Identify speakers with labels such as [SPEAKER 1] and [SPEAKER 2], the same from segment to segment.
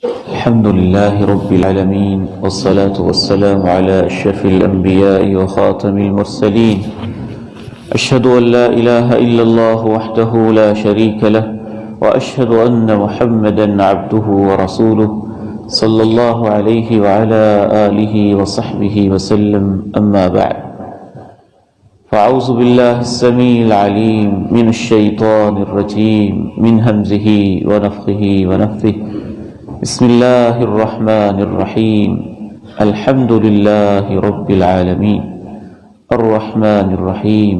[SPEAKER 1] الحمد لله رب العالمين، والصلاة والسلام على أشرف الأنبياء وخاتم المرسلين. أشهد أن لا إله إلا الله وحده لا شريك له، وأشهد أن محمدا عبده ورسوله صلى الله عليه وعلى آله وصحبه وسلم. أما بعد، فأعوذ بالله السميع العليم من الشيطان الرجيم، من همزه ونفخه ونفثه. بسم الله الرحمن الرحيم. الحمد لله رب العالمين، الرحمن الرحيم،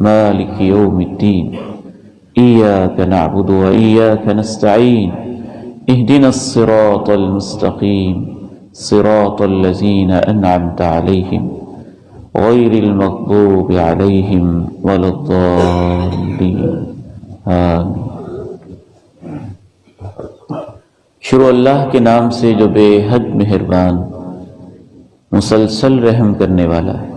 [SPEAKER 1] مالك يوم الدين. إياك نعبد وإياك نستعين، اهدنا الصراط المستقيم، صراط الذين أنعمت عليهم غير المغضوب عليهم ولا الضالين. آمین. شروع اللہ کے نام سے جو بے حد مہربان، مسلسل رحم کرنے والا ہے.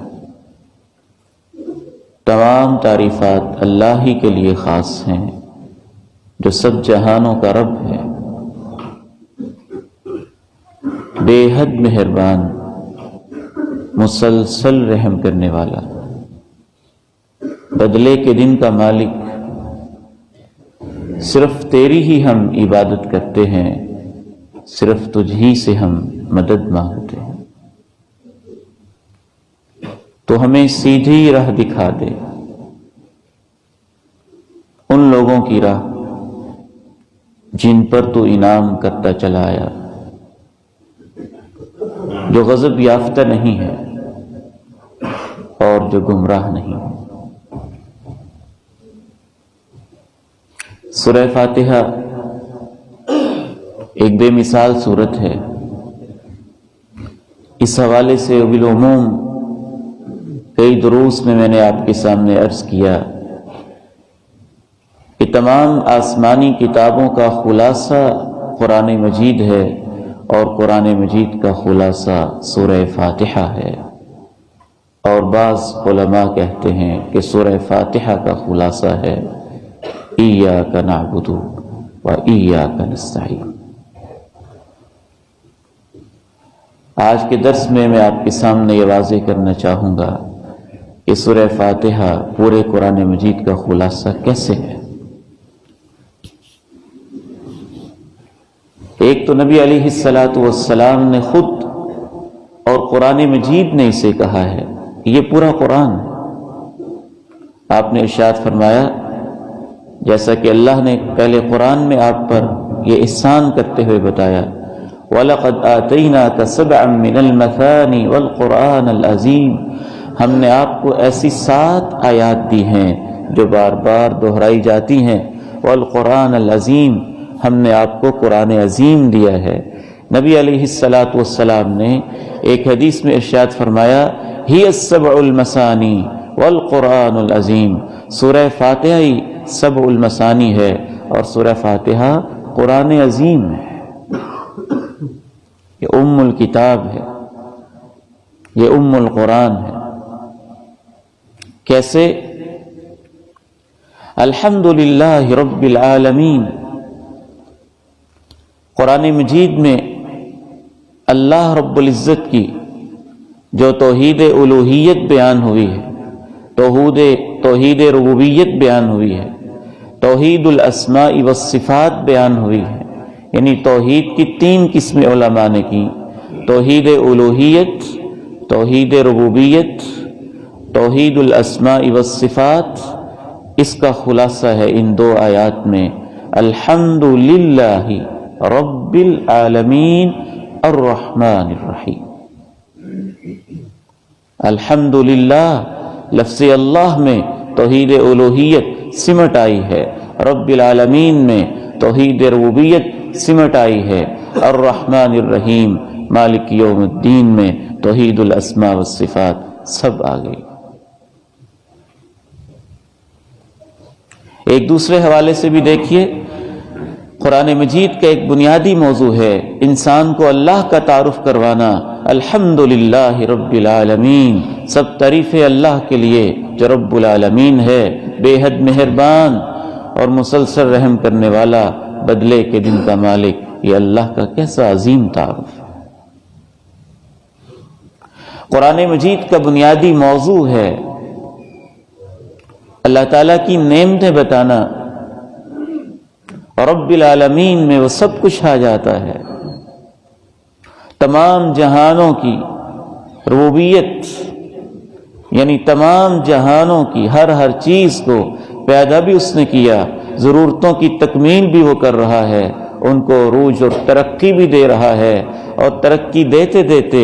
[SPEAKER 1] تمام تعریفات اللہ ہی کے لیے خاص ہیں جو سب جہانوں کا رب ہے. بے حد مہربان، مسلسل رحم کرنے والا، بدلے کے دن کا مالک. صرف تیری ہی ہم عبادت کرتے ہیں، صرف تجھ ہی سے ہم مدد مانگتے ہیں. تو ہمیں سیدھی راہ دکھا دے، ان لوگوں کی راہ جن پر تو انعام کرتا چلا آیا، جو غضب یافتہ نہیں ہے اور جو گمراہ نہیں. سورہ فاتحہ ایک بے مثال صورت ہے. اس حوالے سے بالعموم کئی دروس میں نے آپ کے سامنے عرض کیا کہ تمام آسمانی کتابوں کا خلاصہ قرآن مجید ہے، اور قرآن مجید کا خلاصہ سورہ فاتحہ ہے. اور بعض علماء کہتے ہیں کہ سورہ فاتحہ کا خلاصہ ہے ایاک نعبد و ایاک نستعین. آج کے درس میں آپ کے سامنے یہ واضح کرنا چاہوں گا کہ سورہ فاتحہ پورے قرآن مجید کا خلاصہ کیسے ہے. ایک تو نبی علیہ السلام نے خود اور قرآن مجید نے اسے کہا ہے کہ یہ پورا قرآن ہے. آپ نے ارشاد فرمایا، جیسا کہ اللہ نے پہلے قرآن میں آپ پر یہ احسان کرتے ہوئے بتایا، وَلَقَدْ آتَيْنَاكَ سَبْعًا مِّنَ الْمَثَانِ وَالْقُرْآنَ الْعَظِيمِ. ہم نے آپ کو ایسی 7 آیات دی ہیں جو بار بار دہرائی جاتی ہیں. وَالْقُرْآنَ الْعَظِيمِ، ہم نے آپ کو قرآن عظیم دیا ہے. نبی علیہ السلام نے ایک حدیث میں ارشاد فرمایا، ہی السبع المثانی والقرآن العظیم. سورہ فاتحہ ہی سبع المثانی ہے اور سورہ فاتحہ قرآن عظیم ہے. یہ ام الکتاب ہے، یہ ام القرآن ہے. کیسے؟ الحمدللہ رب العالمین. قرآن مجید میں اللہ رب العزت کی جو توحید الوہیت بیان ہوئی ہے، توحید ربوبیت بیان ہوئی ہے، توحید الاسماء والصفات بیان ہوئی ہے. یعنی توحید کی 3 قسمیں علماء نے کی: توحید الوہیت، توحید ربوبیت، توحید الاسماء والصفات. اس کا خلاصہ ہے ان 2 آیات میں، الحمدللہ رب العالمین الرحمن الرحیم. الحمدللہ لفظ اللہ میں توحید الوہیت سمٹ آئی ہے، رب العالمین میں توحید ربوبیت سمٹ آئی ہے، الرحمن الرحیم مالک یوم الدین میں توحید الاسماء والصفات سب آ گئی. ایک دوسرے حوالے سے بھی دیکھیے، قرآن مجید کا ایک بنیادی موضوع ہے انسان کو اللہ کا تعارف کروانا. الحمدللہ رب العالمین، سب تعریفیں اللہ کے لیے جو رب العالمین ہے، بے حد مہربان اور مسلسل رحم کرنے والا، بدلے کے دن کا مالک. یہ اللہ کا کیسا عظیم تعارف ہے۔ قرآن مجید کا بنیادی موضوع ہے اللہ تعالیٰ کی نعمتیں بتانا، رب العالمین میں وہ سب کچھ آ جاتا ہے، تمام جہانوں کی ربوبیت، یعنی تمام جہانوں کی ہر چیز کو پیدا بھی اس نے کیا، ضرورتوں کی تکمیل بھی وہ کر رہا ہے، ان کو عروج اور ترقی بھی دے رہا ہے، اور ترقی دیتے دیتے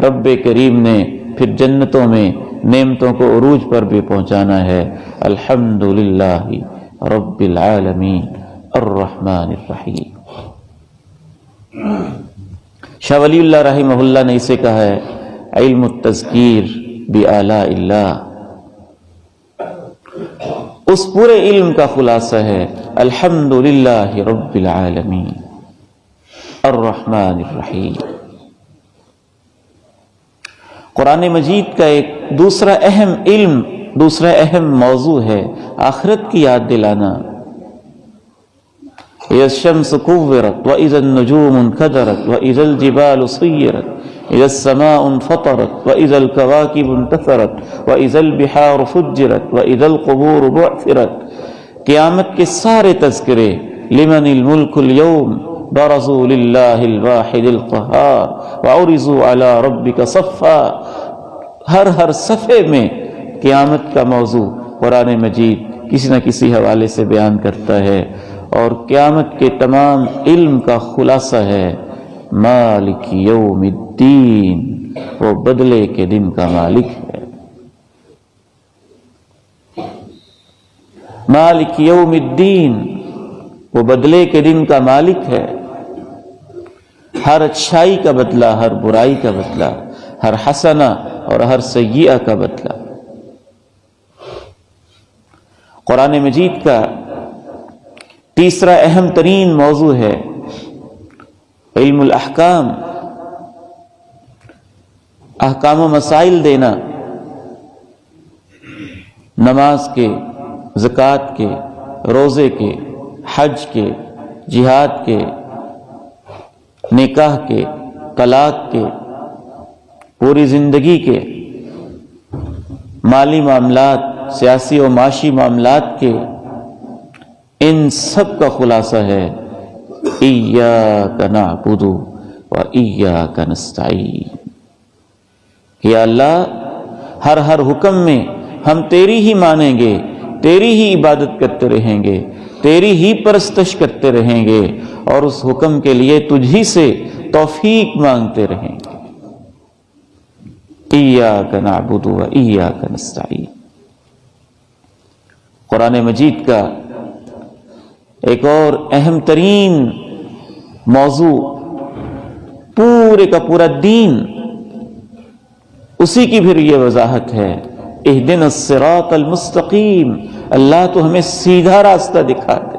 [SPEAKER 1] رب کریم نے پھر جنتوں میں نعمتوں کو عروج پر بھی پہنچانا ہے۔ الحمدللہ رب العالمین الرحمن الرحیم۔ شاہ ولی اللہ رحمہ اللہ نے اسے کہا ہے علم التذکیر بآلاء اللہ، اس پورے علم کا خلاصہ ہے الحمدللہ رب العالمین الرحمن الرحیم۔ قرآن مجید کا ایک دوسرا اہم موضوع ہے آخرت کی یاد دلانا۔ اذا الشمس كورت واذا النجوم انكدرت واذا الجبال سيرت اذا السماء انفطرت واذا الكواكب انتثرت واذا البحار فجرت واذا القبور بعثرت، قیامت کے سارے تذکرے، لمن الملک اليوم برزوا للہ الواحد القہار وعرضوا على ربک صفا، ہر صفحے میں قیامت کا موضوع قرآن مجید کسی نہ کسی حوالے سے بیان کرتا ہے، اور قیامت کے تمام علم کا خلاصہ ہے مالک یوم الدین، وہ بدلے کے دن کا مالک ہے۔ مالک یوم الدین، وہ بدلے کے دن کا مالک ہے، ہر اچھائی کا بدلہ، ہر برائی کا بدلہ، ہر حسنہ اور ہر سیئہ کا بدلہ۔ قرآن مجید کا تیسرا اہم ترین موضوع ہے علم الاحکام، احکام و مسائل دینا، نماز کے، زکوٰۃ کے، روزے کے، حج کے، جہاد کے، نکاح کے، طلاق کے، پوری زندگی کے، مالی معاملات، سیاسی و معاشی معاملات کے، ان سب کا خلاصہ ہے ایاک نعبد و ایاک نستعین۔ یا اللہ، ہر حکم میں ہم تیری ہی مانیں گے، تیری ہی عبادت کرتے رہیں گے، تیری ہی پرستش کرتے رہیں گے، اور اس حکم کے لیے تجھ ہی سے توفیق مانگتے رہیں گے۔ ایاک نعبد و ایاک نستعین۔ قرآن مجید کا ایک اور اہم ترین موضوع، پورے کا پورا دین، اسی کی پھر یہ وضاحت ہے اہدنا الصراط المستقیم، اللہ تو ہمیں سیدھا راستہ دکھا دے،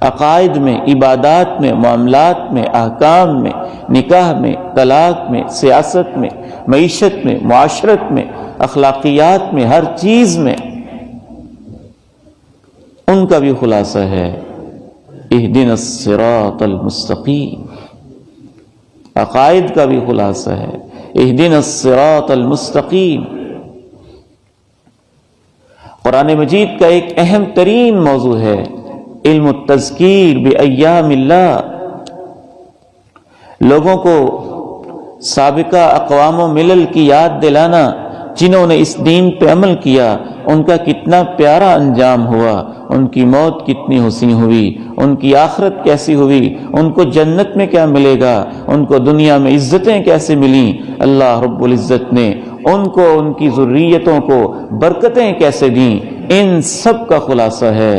[SPEAKER 1] عقائد میں، عبادات میں، معاملات میں، احکام میں، نکاح میں، طلاق میں، سیاست میں، معیشت میں، معاشرت میں، اخلاقیات میں، ہر چیز میں ان کا بھی خلاصہ ہے اہدنا الصراط المستقیم۔ عقائد کا بھی خلاصہ ہے اہدنا الصراط المستقیم۔ قرآن مجید کا ایک اہم ترین موضوع ہے علم التذکیر بایام اللہ، لوگوں کو سابقہ اقوام و ملل کی یاد دلانا، جنہوں نے اس دین پہ عمل کیا ان کا کتنا پیارا انجام ہوا، ان کی موت کتنی حسین ہوئی، ان کی آخرت کیسی ہوئی، ان کو جنت میں کیا ملے گا، ان کو دنیا میں عزتیں کیسے ملیں، اللہ رب العزت نے ان کو، ان کی ذریتوں کو برکتیں کیسے دیں، ان سب کا خلاصہ ہے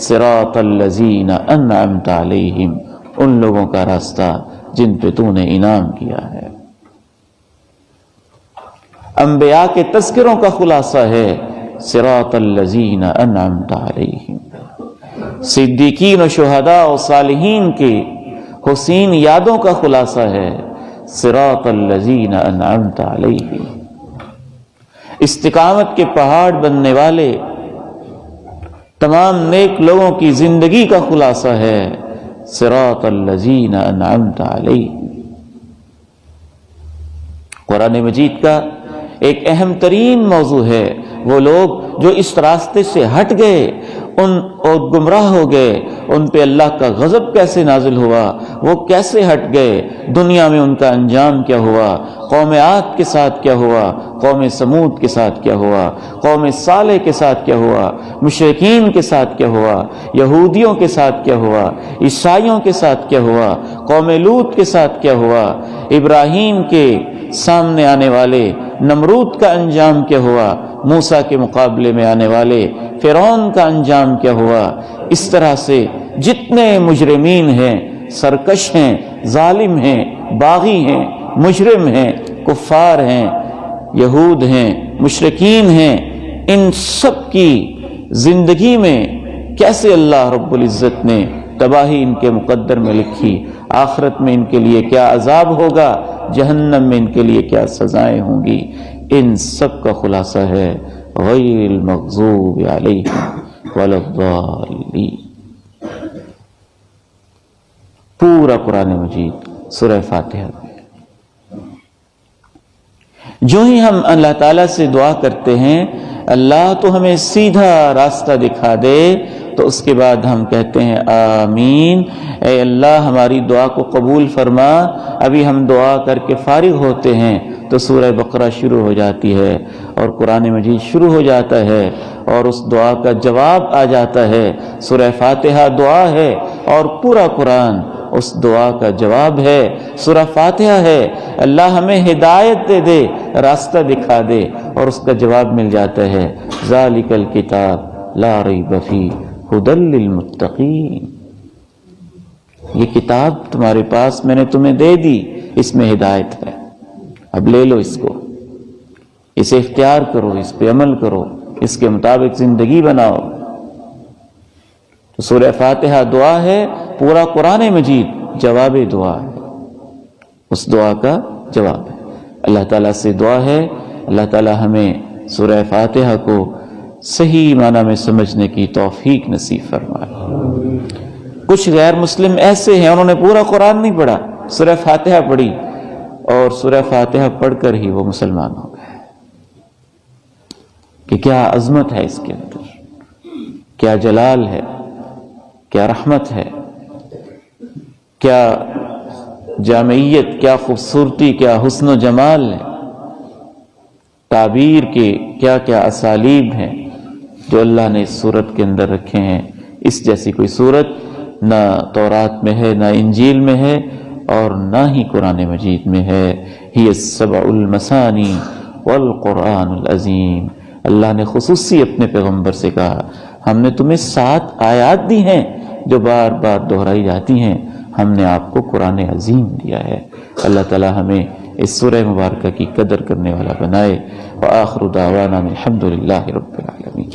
[SPEAKER 1] صراط الذین انعمت علیہم، ان لوگوں کا راستہ جن پہ تو نے انعام کیا ہے۔ انبیاء کے تذکروں کا خلاصہ ہے صراط الذین انعمت علیہم، صدیقین و شہداء و صالحین کے حسین یادوں کا خلاصہ ہے صراط الذین انعمت علیہم، استقامت کے پہاڑ بننے والے تمام نیک لوگوں کی زندگی کا خلاصہ ہے صراط الذین انعمت علیہم۔ قرآن مجید کا ایک اہم ترین موضوع ہے وہ لوگ جو اس راستے سے ہٹ گئے اور گمراہ ہو گئے، ان پہ اللہ کا غضب کیسے نازل ہوا، وہ کیسے ہٹ گئے، دنیا میں ان کا انجام کیا ہوا، قوم عاد کے ساتھ کیا ہوا، قوم سمود کے ساتھ کیا ہوا، قوم صالح کے ساتھ کیا ہوا، مشرکین کے ساتھ کیا ہوا، یہودیوں کے ساتھ کیا ہوا، عیسائیوں کے ساتھ کیا ہوا، قوم لوط کے ساتھ کیا ہوا، ابراہیم کے سامنے آنے والے نمرود کا انجام کیا ہوا، موسیٰ کے مقابلے میں آنے والے فرعون کا انجام کیا ہوا۔ اس طرح سے جتنے مجرمین ہیں، سرکش ہیں، ظالم ہیں، باغی ہیں، مجرم ہیں، کفار ہیں، یہود ہیں، مشرکین ہیں، ان سب کی زندگی میں کیسے اللہ رب العزت نے تباہی ان کے مقدر میں لکھی، آخرت میں ان کے لیے کیا عذاب ہوگا، جہنم میں ان کے لیے کیا سزائیں ہوں گی، ان سب کا خلاصہ ہے غیر المغضوب علیہم ولا الضالین۔ پورا قرآن مجید سورہ فاتحہ میں جو ہی ہم اللہ تعالیٰ سے دعا کرتے ہیں اللہ تو ہمیں سیدھا راستہ دکھا دے، تو اس کے بعد ہم کہتے ہیں آمین، اے اللہ ہماری دعا کو قبول فرما۔ ابھی ہم دعا کر کے فارغ ہوتے ہیں تو سورہ بقرہ شروع ہو جاتی ہے اور قرآن مجید شروع ہو جاتا ہے اور اس دعا کا جواب آ جاتا ہے۔ سورہ فاتحہ دعا ہے اور پورا قرآن اس دعا کا جواب ہے، سورہ فاتحہ ہے۔ اللہ ہمیں ہدایت دے، راستہ دکھا دے، اور اس کا جواب مل جاتا ہے ذالک الکتاب لا ریب فیہ ھدی للمتقین۔ یہ کتاب تمہارے پاس میں نے تمہیں دے دی، اس میں ہدایت ہے، اب لے لو اس کو، اسے اختیار کرو، اس پہ عمل کرو، اس کے مطابق زندگی بناؤ۔ تو سورہ فاتحہ دعا ہے، پورا قرآن مجید جواب دعا ہے، اس دعا کا جواب ہے۔ اللہ تعالیٰ سے دعا ہے اللہ تعالیٰ ہمیں سورہ فاتحہ کو صحیح معنی میں سمجھنے کی توفیق نصیب فرمائے۔ کچھ غیر مسلم ایسے ہیں انہوں نے پورا قرآن نہیں پڑھا، سورہ فاتحہ پڑھی اور سورہ فاتحہ پڑھ کر ہی وہ مسلمان ہو گئے۔ کہ کیا عظمت ہے اس کے اندر، کیا جلال ہے، کیا رحمت ہے، کیا جامعیت، کیا خوبصورتی، کیا حسن و جمال ہے، تعبیر کے کیا کیا اسالیب ہیں جو اللہ نے اس سورت کے اندر رکھے ہیں۔ اس جیسی کوئی سورت نہ تورات میں ہے، نہ انجیل میں ہے، اور نہ ہی قرآن مجید میں ہے۔ ہی السبع المثانی والقرآن العظیم۔ اللہ نے خصوصی اپنے پیغمبر سے کہا ہم نے تمہیں 7 آیات دی ہیں جو بار بار دہرائی جاتی ہیں، ہم نے آپ کو قرآن عظیم دیا ہے۔ اللہ تعالی ہمیں اس سورہ مبارکہ کی قدر کرنے والا بنائے۔ وآخر دعوانا الحمد للہ رب العالمین۔